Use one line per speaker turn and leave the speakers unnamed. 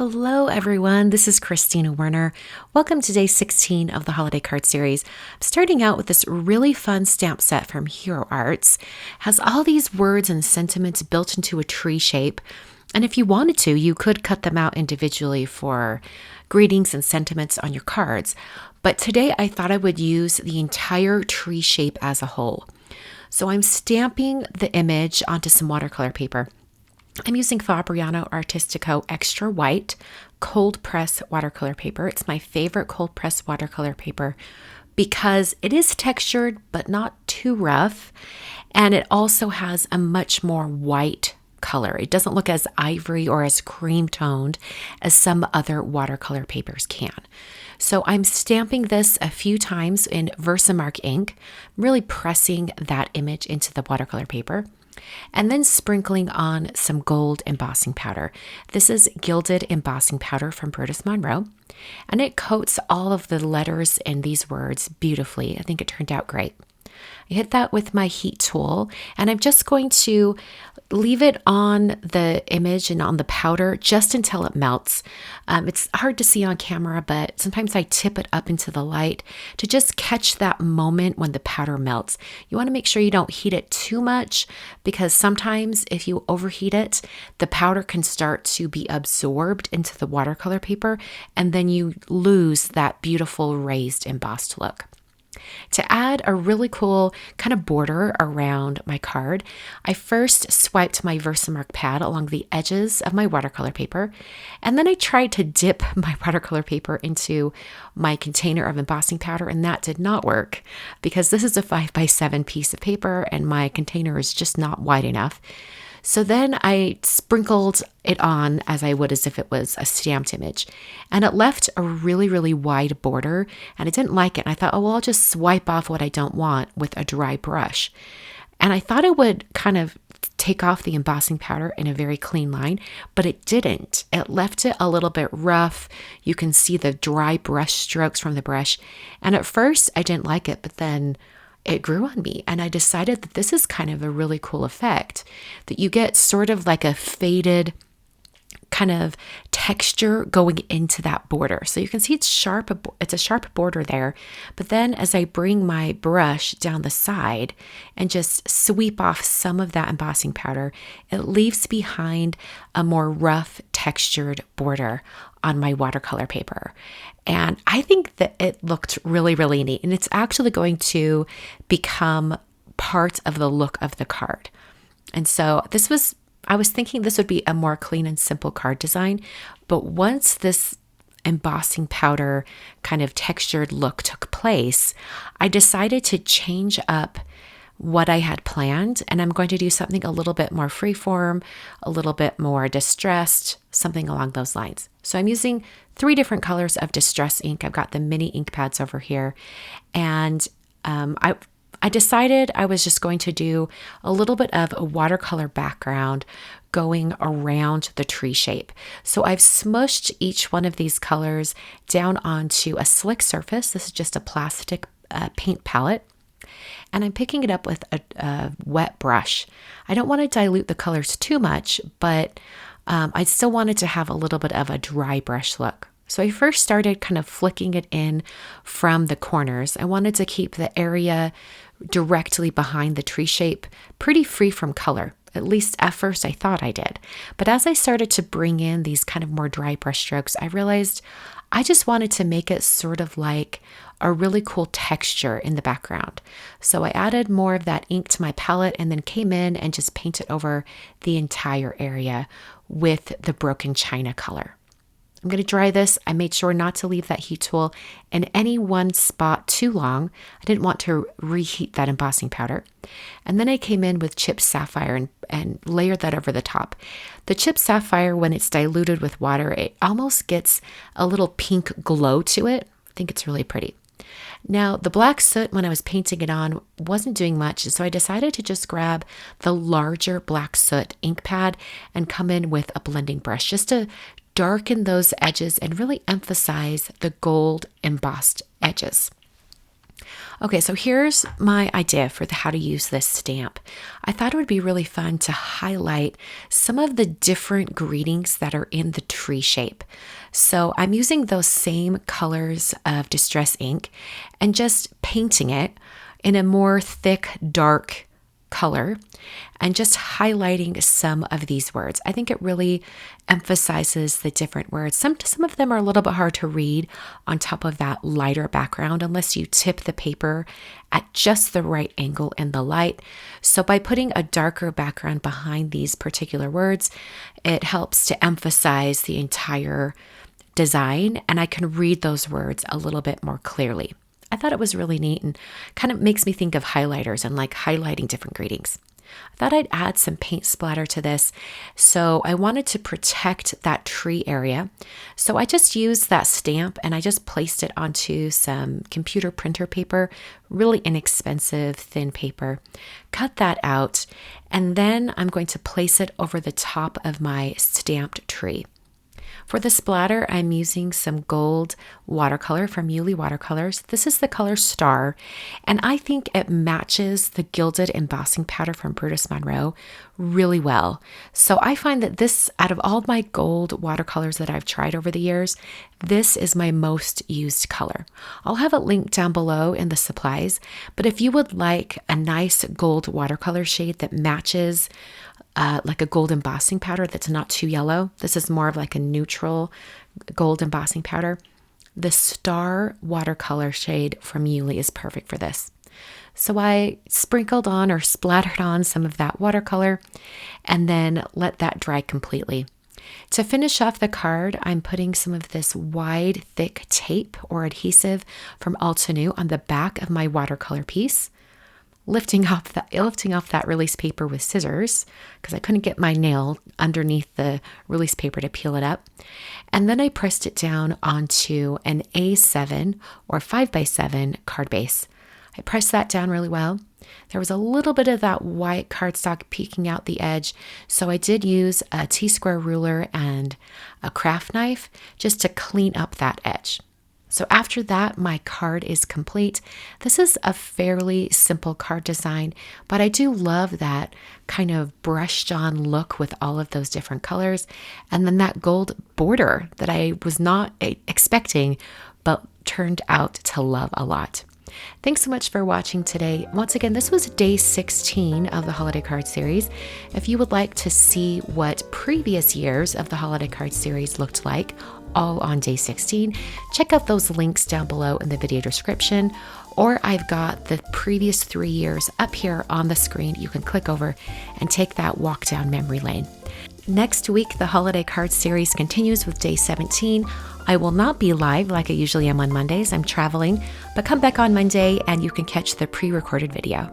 Hello, everyone. This is Christina Werner. Welcome to day 16 of the Holiday Card Series. I'm starting out with this really fun stamp set from Hero Arts. It has all these words and sentiments built into a tree shape. And if you wanted to, you could cut them out individually for greetings and sentiments on your cards. But today I thought I would use the entire tree shape as a whole. So I'm stamping the image onto some watercolor paper. I'm using Fabriano Artistico Extra White cold press watercolor paper. It's my favorite cold press watercolor paper because it is textured but not too rough, and it also has a much more white color. It doesn't look as ivory or as cream toned as some other watercolor papers can. So I'm stamping this a few times in Versamark ink, really pressing that image into the watercolor paper, and then sprinkling on some gold embossing powder. This is gilded embossing powder from Brutus Monroe, and it coats all of the letters in these words beautifully. I think it turned out great. I hit that with my heat tool, and I'm just going to leave it on the image and on the powder just until it melts. It's hard to see on camera, but sometimes I tip it up into the light to just catch that moment when the powder melts. You want to make sure you don't heat it too much, because sometimes if you overheat it, the powder can start to be absorbed into the watercolor paper, and then you lose that beautiful raised embossed look. To add a really cool kind of border around my card, I first swiped my Versamark pad along the edges of my watercolor paper, and then I tried to dip my watercolor paper into my container of embossing powder, and that did not work because this is a 5x7 piece of paper and my container is just not wide enough. So then I sprinkled it on as I would as if it was a stamped image, and it left a really, really wide border, and I didn't like it. And I thought, oh, well, I'll just swipe off what I don't want with a dry brush. And I thought it would kind of take off the embossing powder in a very clean line, but it didn't. It left it a little bit rough. You can see the dry brush strokes from the brush. And at first I didn't like it, but then it grew on me, and I decided that this is kind of a really cool effect, that you get sort of like a faded kind of texture going into that border. So you can see it's sharp, it's a sharp border there, but then as I bring my brush down the side and just sweep off some of that embossing powder, it leaves behind a more rough textured border on my watercolor paper. And I think that it looked really, really neat, and it's actually going to become part of the look of the card. And so I was thinking this would be a more clean and simple card design, but once this embossing powder kind of textured look took place, I decided to change up what I had planned, and I'm going to do something a little bit more freeform, a little bit more distressed, something along those lines. So I'm using 3 different colors of distress ink. I've got the mini ink pads over here, and I decided I was just going to do a little bit of a watercolor background going around the tree shape. So I've smushed each one of these colors down onto a slick surface. This is just a plastic paint palette, and I'm picking it up with a wet brush. I don't want to dilute the colors too much, but I still wanted to have a little bit of a dry brush look. So I first started kind of flicking it in from the corners. I wanted to keep the area directly behind the tree shape pretty free from color. At least at first I thought I did. But as I started to bring in these kind of more dry brush strokes, I realized I just wanted to make it sort of like a really cool texture in the background. So I added more of that ink to my palette and then came in and just painted over the entire area with the broken china color. I'm going to dry this. I made sure not to leave that heat tool in any one spot too long. I didn't want to reheat that embossing powder. And then I came in with chipped sapphire and layered that over the top. The chipped sapphire, when it's diluted with water, it almost gets a little pink glow to it. I think it's really pretty. Now, the black soot, when I was painting it on, wasn't doing much, so I decided to just grab the larger black soot ink pad and come in with a blending brush just to darken those edges and really emphasize the gold embossed edges. Okay, so here's my idea for how to use this stamp. I thought it would be really fun to highlight some of the different greetings that are in the tree shape. So I'm using those same colors of Distress ink and just painting it in a more thick, dark color and just highlighting some of these words. I think it really emphasizes the different words. Some of them are a little bit hard to read on top of that lighter background unless you tip the paper at just the right angle in the light. So by putting a darker background behind these particular words, it helps to emphasize the entire design, and I can read those words a little bit more clearly. I thought it was really neat and kind of makes me think of highlighters and like highlighting different greetings. I thought I'd add some paint splatter to this. So I wanted to protect that tree area. So I just used that stamp and I just placed it onto some computer printer paper, really inexpensive thin paper. Cut that out. And then I'm going to place it over the top of my stamped tree. For the splatter, I'm using some gold watercolor from Yuli Watercolors. This is the color Star, and I think it matches the gilded embossing powder from Brutus Monroe really well. So I find that this, out of all my gold watercolors that I've tried over the years, this is my most used color. I'll have it linked down below in the supplies, but if you would like a nice gold watercolor shade that matches like a gold embossing powder that's not too yellow. This is more of like a neutral gold embossing powder. The Star watercolor shade from Yuli is perfect for this. So I sprinkled on or splattered on some of that watercolor and then let that dry completely. To finish off the card, I'm putting some of this wide, thick tape or adhesive from Altenew on the back of my watercolor piece. Lifting off that release paper with scissors because I couldn't get my nail underneath the release paper to peel it up. And then I pressed it down onto an A7 or 5x7 card base. I pressed that down really well. There was a little bit of that white cardstock peeking out the edge, so I did use a T-square ruler and a craft knife just to clean up that edge. So after that, my card is complete. This is a fairly simple card design, but I do love that kind of brushed on look with all of those different colors. And then that gold border that I was not expecting, but turned out to love a lot. Thanks so much for watching today. Once again, this was day 16 of the Holiday Card Series. If you would like to see what previous years of the Holiday Card Series looked like, all on day 16, check out those links down below in the video description, or I've got the previous 3 years up here on the screen. You can click over and take that walk down memory lane. Next week, the Holiday Card Series continues with day 17. I will not be live like I usually am on Mondays. I'm traveling, but come back on Monday and you can catch the pre-recorded video.